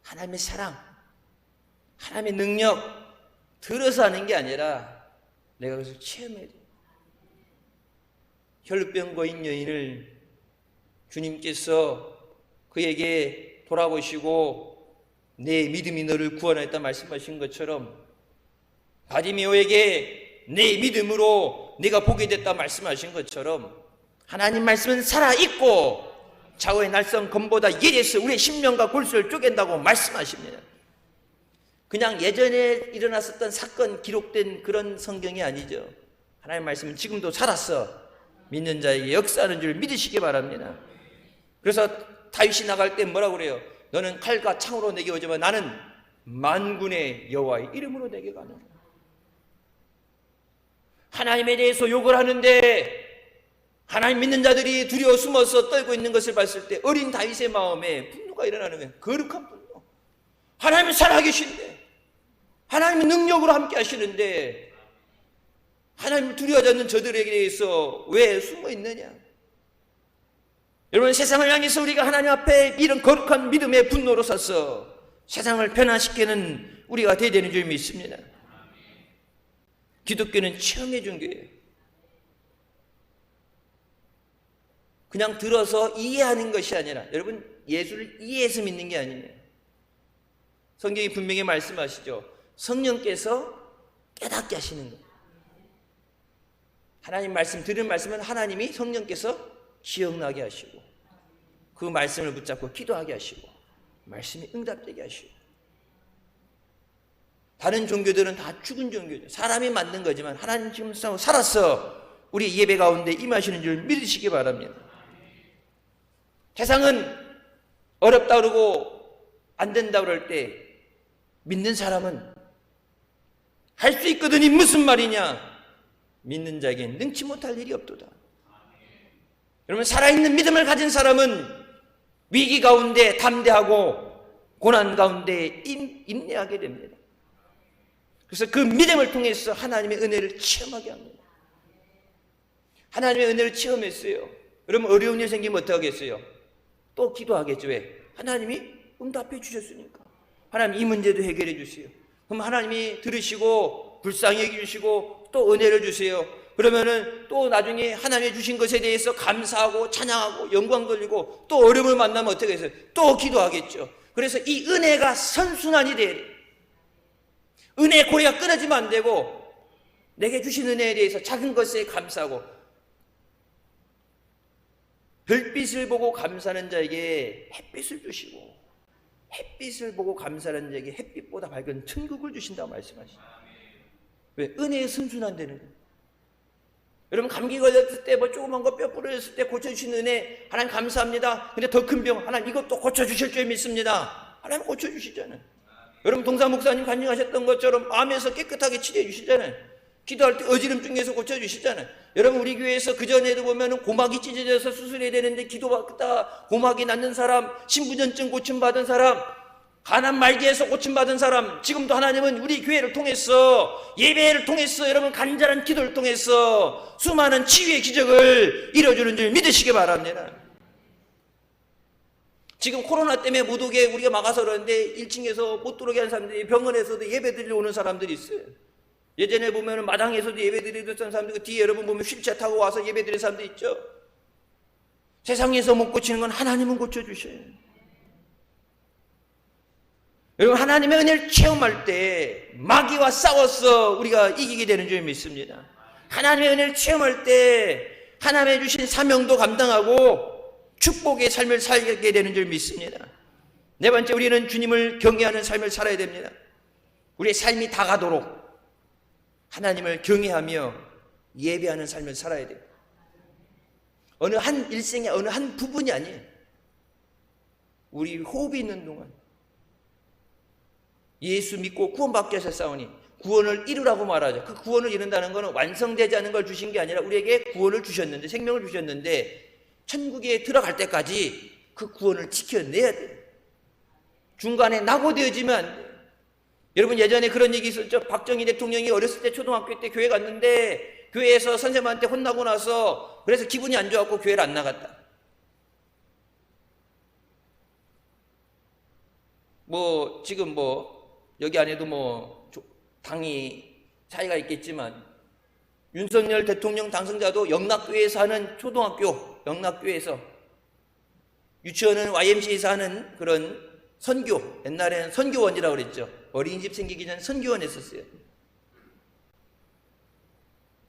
A: 하나님의 사랑, 하나님의 능력, 들어서 아는 게 아니라 내가 그것을 체험해야 돼요. 혈루병 거인 여인을 주님께서 그에게 돌아보시고 내 믿음이 너를 구원하였다 말씀하신 것처럼 바디메오에게 내 믿음으로 네가 보게 됐다 말씀하신 것처럼 하나님 말씀은 살아있고 좌우의 날선 검보다 예리해서 우리의 심령과 골수를 쪼갠다고 말씀하십니다. 그냥 예전에 일어났었던 사건 기록된 그런 성경이 아니죠. 하나님 말씀은 지금도 살았어 믿는 자에게 역사하는 줄 믿으시기 바랍니다. 그래서 다윗이 나갈 때 뭐라고 그래요? 너는 칼과 창으로 내게 오지만 나는 만군의 여호와의 이름으로 내게 가노라. 하나님에 대해서 욕을 하는데 하나님 믿는 자들이 두려워 숨어서 떨고 있는 것을 봤을 때 어린 다윗의 마음에 분노가 일어나는 거예요. 거룩한 분노. 하나님은 살아계신데, 하나님의 능력으로 함께 하시는데 하나님을 두려워하지 않는 저들에게 대해서 왜 숨어 있느냐? 여러분, 세상을 향해서 우리가 하나님 앞에 이런 거룩한 믿음의 분노로 서서 세상을 변화시키는 우리가 되어야 되는 줄 믿습니다. 기독교는 체험의 종교예요. 그냥 들어서 이해하는 것이 아니라, 여러분, 예수를 이해해서 믿는 게 아닙니다. 성경이 분명히 말씀하시죠. 성령께서 깨닫게 하시는 거예요. 하나님 말씀, 들은 말씀은 하나님이 성령께서 기억나게 하시고 그 말씀을 붙잡고 기도하게 하시고 말씀이 응답되게 하시고. 다른 종교들은 다 죽은 종교죠. 사람이 만든 거지만 하나님 지금 살았어 우리 예배 가운데 임하시는 줄 믿으시기 바랍니다. 세상은 어렵다 그러고 안 된다 그럴 때 믿는 사람은 할 수 있거든이 무슨 말이냐? 믿는 자에겐 능치 못할 일이 없도다. 여러분, 살아있는 믿음을 가진 사람은 위기 가운데 담대하고 고난 가운데 인내하게 됩니다. 그래서 그 믿음을 통해서 하나님의 은혜를 체험하게 합니다. 하나님의 은혜를 체험했어요. 여러분, 어려운 일 생기면 어떡하겠어요? 또 기도하겠죠. 왜? 하나님이 응답해 주셨으니까. 하나님 이 문제도 해결해 주세요. 그럼 하나님이 들으시고 불쌍히 여기주시고 또 은혜를 주세요. 그러면은 또 나중에 하나님이 주신 것에 대해서 감사하고 찬양하고 영광 돌리고 또 어려움을 만나면 어떻게 해서요? 또 기도하겠죠. 그래서 이 은혜가 선순환이 돼야 돼요. 은혜의 고리가 끊어지면 안 되고 내게 주신 은혜에 대해서 작은 것에 감사하고, 별빛을 보고 감사하는 자에게 햇빛을 주시고 햇빛을 보고 감사하는 자에게 햇빛보다 밝은 천국을 주신다고 말씀하시죠. 왜? 은혜의 선순환되는 거예요. 여러분, 감기 걸렸을 때 뭐 조그만 거 뼈 부러졌을 때 고쳐주신 은혜 하나님 감사합니다. 근데 더 큰 병 하나님 이것도 고쳐주실 줄 믿습니다. 하나님 고쳐주시잖아요. 여러분, 동사 목사님 간증하셨던 것처럼 암에서 깨끗하게 치료해 주시잖아요. 기도할 때 어지럼증에서 고쳐주시잖아요. 여러분 우리 교회에서 그전에도 보면 고막이 찢어져서 수술해야 되는데 기도받다 고막이 낫는 사람, 신부전증 고침받은 사람, 가난 말기에서 고침받은 사람, 지금도 하나님은 우리 교회를 통해서, 예배를 통해서, 여러분 간절한 기도를 통해서 수많은 치유의 기적을 이뤄주는 줄 믿으시기 바랍니다. 지금 코로나 때문에 못 오게 우리가 막아서 그러는데 1층에서 못 들어오게 하는 사람들이, 병원에서도 예배 드리러 오는 사람들이 있어요. 예전에 보면 마당에서도 예배 드리던 사람들, 뒤에 여러분 보면 휠체어 타고 와서 예배 드리는 사람들 있죠. 세상에서 못 고치는 건 하나님은 고쳐주셔요. 여러분 하나님의 은혜를 체험할 때 마귀와 싸워서 우리가 이기게 되는 줄 믿습니다. 하나님의 은혜를 체험할 때 하나님의 주신 사명도 감당하고 축복의 삶을 살게 되는 줄 믿습니다. 네 번째, 우리는 주님을 경외하는 삶을 살아야 됩니다. 우리의 삶이 다가도록 하나님을 경외하며 예배하는 삶을 살아야 돼요. 어느 한 일생의 어느 한 부분이 아니에요. 우리 호흡이 있는 동안 예수 믿고 구원받기 위해서 싸우니 구원을 이루라고 말하죠. 그 구원을 이룬다는 것은 완성되지 않은 걸 주신 게 아니라 우리에게 구원을 주셨는데, 생명을 주셨는데 천국에 들어갈 때까지 그 구원을 지켜내야 돼요. 중간에 낙오되어지면 안 돼요. 여러분 예전에 그런 얘기 있었죠. 박정희 대통령이 어렸을 때 초등학교 때 교회 갔는데 교회에서 선생님한테 혼나고 나서 그래서 기분이 안 좋았고 교회를 안 나갔다. 지금 여기 안에도 당이 차이가 있겠지만 윤석열 대통령 당선자도 영락교회에서 하는 초등학교, 영락교회에서, 유치원은 YMCA에서 하는 그런 선교, 옛날에는 선교원이라고 그랬죠. 어린이집 생기기 전 선교원 했었어요.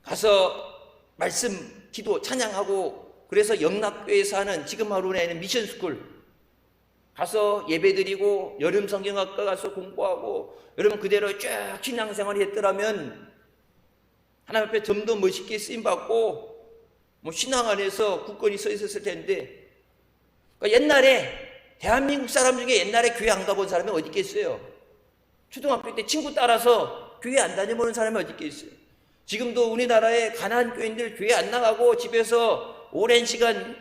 A: 가서 말씀, 기도, 찬양하고, 그래서 영락교회에서 하는, 지금 하루에는 미션스쿨 가서 예배드리고 여름 성경학과 가서 공부하고, 여러분 그대로 쭉 신앙생활을 했더라면 하나님 앞에 좀 더 멋있게 쓰임받고 신앙 안에서 굳건히 서 있었을 텐데, 그러니까 옛날에 대한민국 사람 중에 옛날에 교회 안 가본 사람이 어디 있겠어요? 초등학교 때 친구 따라서 교회 안 다녀보는 사람이 어디 있겠어요? 지금도 우리나라의 가난한 교인들 교회 안 나가고 집에서 오랜 시간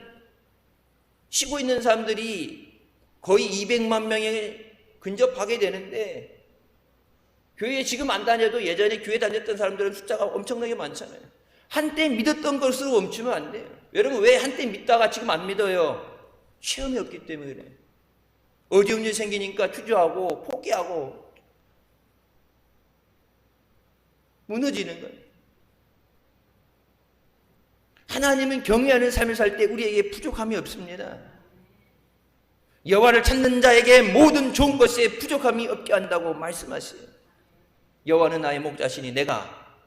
A: 쉬고 있는 사람들이 거의 200만 명에 근접하게 되는데, 교회에 지금 안 다녀도 예전에 교회 다녔던 사람들은 숫자가 엄청나게 많잖아요. 한때 믿었던 것으로 멈추면 안 돼요. 여러분 왜 한때 믿다가 지금 안 믿어요? 시험이 없기 때문에 그래요. 어려운 일 생기니까 주저하고 포기하고 무너지는 거예요. 하나님은 경외하는 삶을 살 때 우리에게 부족함이 없습니다. 여호와를 찾는 자에게 모든 좋은 것에 부족함이 없게 한다고 말씀하세요. 여호와는 나의 목자시니 내가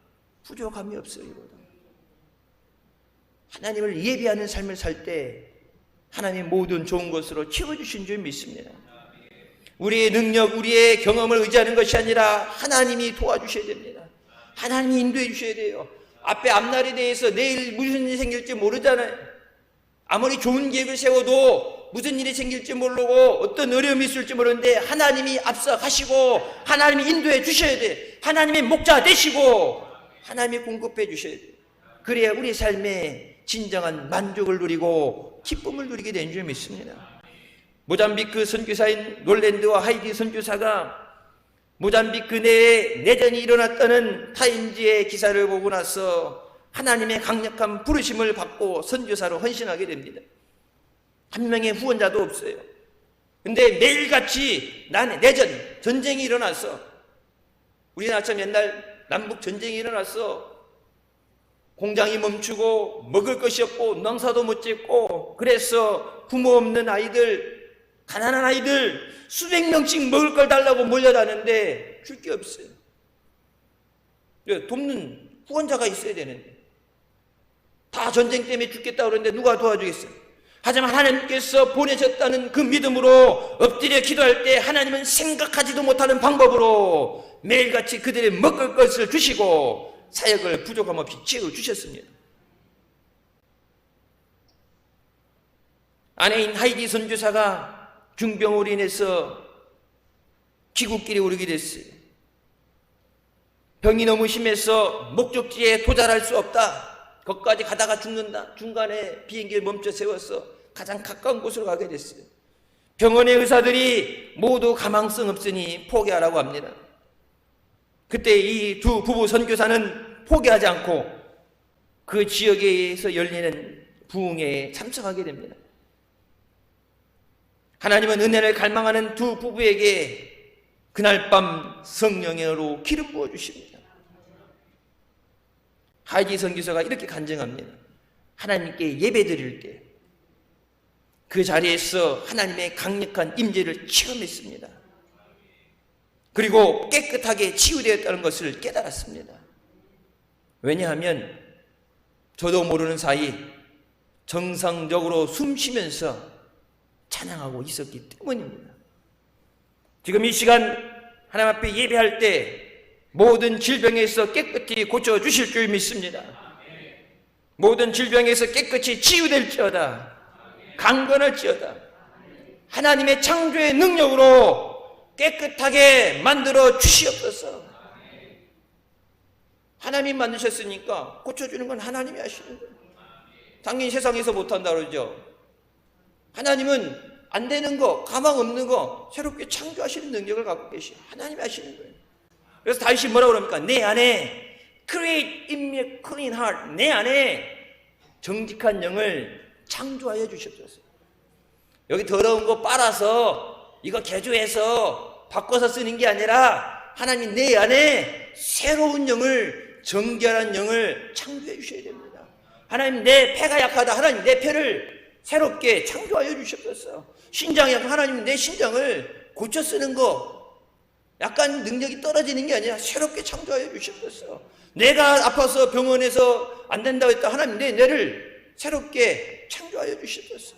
A: 부족함이 없어요. 하나님을 예배하는 삶을 살 때 하나님의 모든 좋은 것으로 채워주신 줄 믿습니다. 우리의 능력, 우리의 경험을 의지하는 것이 아니라 하나님이 도와주셔야 됩니다. 하나님이 인도해 주셔야 돼요. 앞에 앞날에 대해서 내일 무슨 일이 생길지 모르잖아요. 아무리 좋은 계획을 세워도 무슨 일이 생길지 모르고 어떤 어려움이 있을지 모르는데 하나님이 앞서 가시고 하나님이 인도해 주셔야 돼. 하나님의 목자 되시고 하나님이 공급해 주셔야 돼. 그래야 우리 삶에 진정한 만족을 누리고 기쁨을 누리게 되는 줄 믿습니다. 모잠비크 선교사인 롤랜드와 하이디 선교사가 모잠비크 내에 내전이 일어났다는 타임지의 기사를 보고 나서 하나님의 강력한 부르심을 받고 선교사로 헌신하게 됩니다. 한 명의 후원자도 없어요. 근데 매일같이 내전, 전쟁이 일어나서, 우리나라처럼 옛날 남북 전쟁이 일어나서 공장이 멈추고 먹을 것이 없고 농사도 못 짓고, 그래서 부모 없는 아이들, 가난한 아이들 수백 명씩 먹을 걸 달라고 몰려다는데 줄 게 없어요. 돕는 후원자가 있어야 되는데 다 전쟁 때문에 죽겠다고 그러는데 누가 도와주겠어요? 하지만 하나님께서 보내셨다는 그 믿음으로 엎드려 기도할 때 하나님은 생각하지도 못하는 방법으로 매일같이 그들의 먹을 것을 주시고 사역을 부족함 없이 채워주셨습니다. 아내인 하이디 선교사가 중병으로 인해서 귀국길에 오르게 됐어요. 병이 너무 심해서 목적지에 도달할 수 없다. 거기까지 가다가 죽는다. 중간에 비행기를 멈춰 세워서 가장 가까운 곳으로 가게 됐어요. 병원의 의사들이 모두 가망성 없으니 포기하라고 합니다. 그때 이 두 부부 선교사는 포기하지 않고 그 지역에서 열리는 부흥회에 참석하게 됩니다. 하나님은 은혜를 갈망하는 두 부부에게 그날 밤 성령으로 기름 부어 주십니다. 하이디 선교사가 이렇게 간증합니다. 하나님께 예배드릴 때 그 자리에서 하나님의 강력한 임재를 체험했습니다. 그리고 깨끗하게 치유되었다는 것을 깨달았습니다. 왜냐하면 저도 모르는 사이 정상적으로 숨 쉬면서 찬양하고 있었기 때문입니다. 지금 이 시간 하나님 앞에 예배할 때 모든 질병에서 깨끗이 고쳐주실 줄 믿습니다. 모든 질병에서 깨끗이 치유될지어다. 강건할지어다. 하나님의 창조의 능력으로 깨끗하게 만들어 주시옵소서. 하나님이 만드셨으니까 고쳐주는 건 하나님이 하시는 거예요. 당연히 세상에서 못한다 그러죠. 하나님은 안 되는 거, 가망 없는 거 새롭게 창조하시는 능력을 갖고 계시요. 하나님이 하시는 거예요. 그래서 다윗이 뭐라고 그럽니까? 내 안에 create in me a clean heart. 내 안에 정직한 영을 창조하여 주시옵소서. 여기 더러운 거 빨아서 이거 개조해서 바꿔서 쓰는 게 아니라 하나님 내 안에 새로운 영을, 정결한 영을 창조해 주셔야 됩니다. 하나님 내 폐가 약하다. 하나님 내 폐를 새롭게 창조하여 주시옵소서. 신장이 약한 하나님 내 신장을 고쳐 쓰는 거 약간 능력이 떨어지는 게 아니라 새롭게 창조하여 주시옵소서. 내가 아파서 병원에서 안 된다고 했다. 하나님 내 뇌를 새롭게 창조하여 주시옵소서.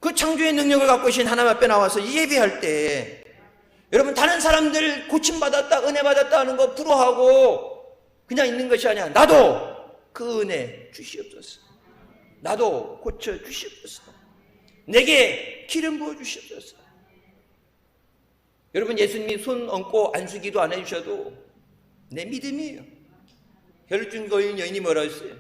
A: 그 창조의 능력을 갖고 계신 하나님 앞에 나와서 예배할 때 여러분 다른 사람들 고침받았다 은혜 받았다 하는 거 부러워하고 그냥 있는 것이 아니야. 나도 그 은혜 주시옵소서. 나도 고쳐 주시옵소서. 내게 기름 부어 주시옵소서. 여러분 예수님이 손 얹고 안수기도 안 해주셔도 내 믿음이에요. 혈루증 걸린 여인이 뭐라 했어요?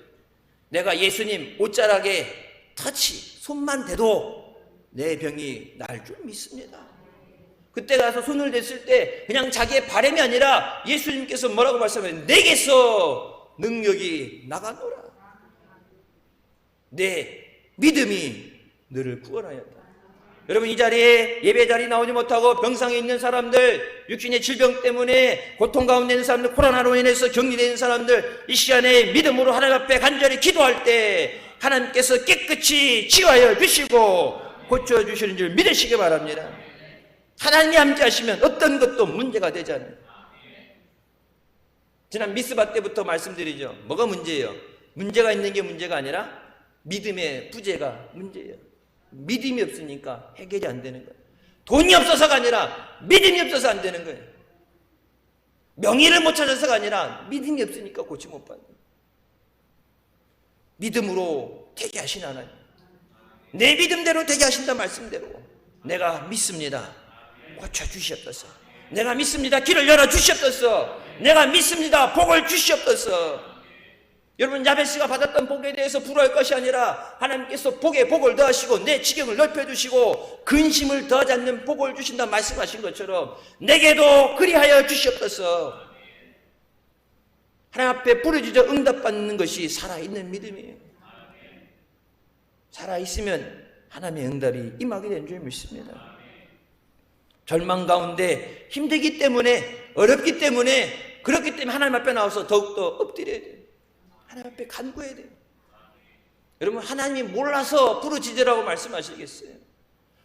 A: 내가 예수님 옷자락에 터치 손만 대도 내 병이 날 줄 믿습니다. 그때 가서 손을 댔을 때 그냥 자기의 바람이 아니라 예수님께서 뭐라고 말씀하셨어요? 내게서 능력이 나가노라. 내 믿음이 너를 구원하였다. 여러분 이 자리에 예배 자리에 나오지 못하고 병상에 있는 사람들, 육신의 질병 때문에 고통 가운데 있는 사람들, 코로나로 인해서 격리되는 사람들, 이 시간에 믿음으로 하나님 앞에 간절히 기도할 때 하나님께서 깨끗이 치유하여 주시고 고쳐주시는 줄 믿으시기 바랍니다. 하나님이 함께하시면 어떤 것도 문제가 되지 않아요. 지난 미스바 때부터 말씀드리죠. 뭐가 문제예요? 문제가 있는 게 문제가 아니라 믿음의 부재가 문제예요. 믿음이 없으니까 해결이 안 되는 거예요. 돈이 없어서가 아니라 믿음이 없어서 안 되는 거예요. 명의를 못 찾아서가 아니라 믿음이 없으니까 고치 못 받는 거예요. 믿음으로 되게 하신 하나님, 내 믿음대로 되게 하신다 말씀대로 내가 믿습니다. 고쳐주시옵소서. 내가 믿습니다. 길을 열어주시옵소서. 내가 믿습니다. 복을 주시옵소서. 여러분 야베스가 받았던 복에 대해서 부러워할 것이 아니라 하나님께서 복에 복을 더하시고 내 지경을 넓혀주시고 근심을 더하지 않는 복을 주신다 말씀하신 것처럼 내게도 그리하여 주시옵소서. 하나님 앞에 부르짖어 응답받는 것이 살아있는 믿음이에요. 살아있으면 하나님의 응답이 임하게 되는 줄 믿습니다. 절망 가운데 힘들기 때문에 어렵기 때문에 그렇기 때문에 하나님 앞에 나와서 더욱더 엎드려야 돼요. 하나님 앞에 간구해야 돼요. 여러분 하나님이 몰라서 부르짖으라고 말씀하시겠어요?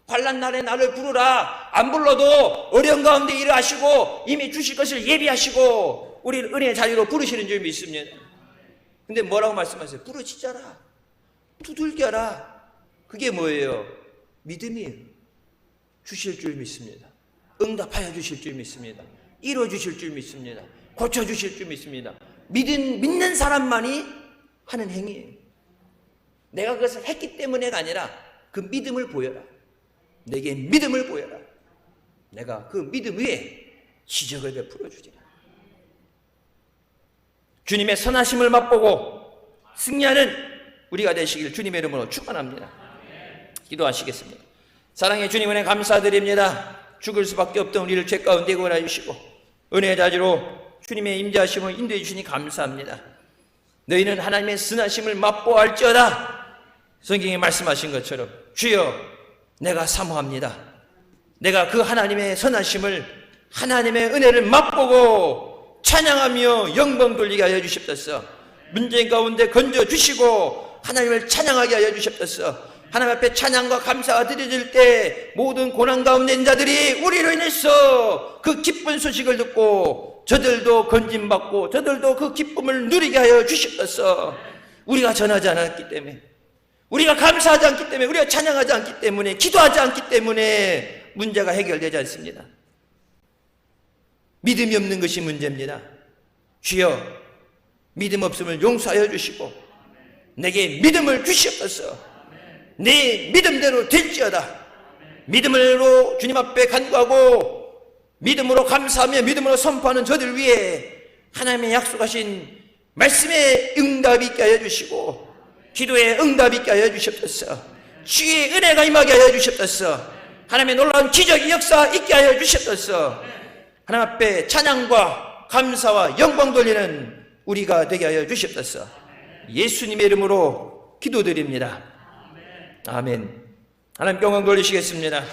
A: 환난 날에 나를 부르라. 안 불러도 어려운 가운데 일을 하시고 이미 주실 것을 예비하시고 우리를 은혜의 자리로 부르시는 줄 믿습니다. 근데 뭐라고 말씀하세요? 부르짖어라. 두들겨라. 그게 뭐예요? 믿음이에요. 주실 줄 믿습니다. 응답하여 주실 줄 믿습니다. 이루어 주실 줄 믿습니다. 고쳐 주실 줄 믿습니다. 믿는 사람만이 하는 행위예요. 내가 그것을 했기 때문에가 아니라 그 믿음을 보여라. 내게 믿음을 보여라. 내가 그 믿음 위에 기적을 베풀어 주리라. 주님의 선하심을 맛보고 승리하는 우리가 되시길 주님의 이름으로 축원합니다. 기도하시겠습니다. 사랑의 주님 은혜 감사드립니다. 죽을 수밖에 없던 우리를 죄 가운데 구원하시고 은혜의 자리로 주님의 임재하심을 인도해 주시니 감사합니다. 너희는 하나님의 선하심을 맛보아할지어다. 성경에 말씀하신 것처럼 주여 내가 사모합니다. 내가 그 하나님의 선하심을, 하나님의 은혜를 맛보고 찬양하며 영광 돌리게 하여 주십소서. 문제 가운데 건져주시고 하나님을 찬양하게 하여 주십소서. 하나님 앞에 찬양과 감사가 드려질 때 모든 고난 가운데 있는 자들이 우리로 인해서 그 기쁜 소식을 듣고 저들도 건짐받고 저들도 그 기쁨을 누리게 하여 주십소서. 우리가 전하지 않았기 때문에, 우리가 감사하지 않기 때문에, 우리가 찬양하지 않기 때문에, 기도하지 않기 때문에 문제가 해결되지 않습니다. 믿음이 없는 것이 문제입니다. 주여 믿음 없음을 용서하여 주시고 내게 믿음을 주시옵소서. 네 믿음대로 될지어다. 믿음으로 주님 앞에 간구하고 믿음으로 감사하며 믿음으로 선포하는 저들 위해 하나님의 약속하신 말씀에 응답이 있게 하여 주시고 기도에 응답이 있게 하여 주시옵소서. 주의 은혜가 임하게 하여 주시옵소서. 하나님의 놀라운 기적의 역사 있게 하여 주시옵소서. 하나님 앞에 찬양과 감사와 영광 돌리는 우리가 되게 하여 주시옵소서. 예수님의 이름으로 기도드립니다. 아멘. 하나님 영광 돌리시겠습니다.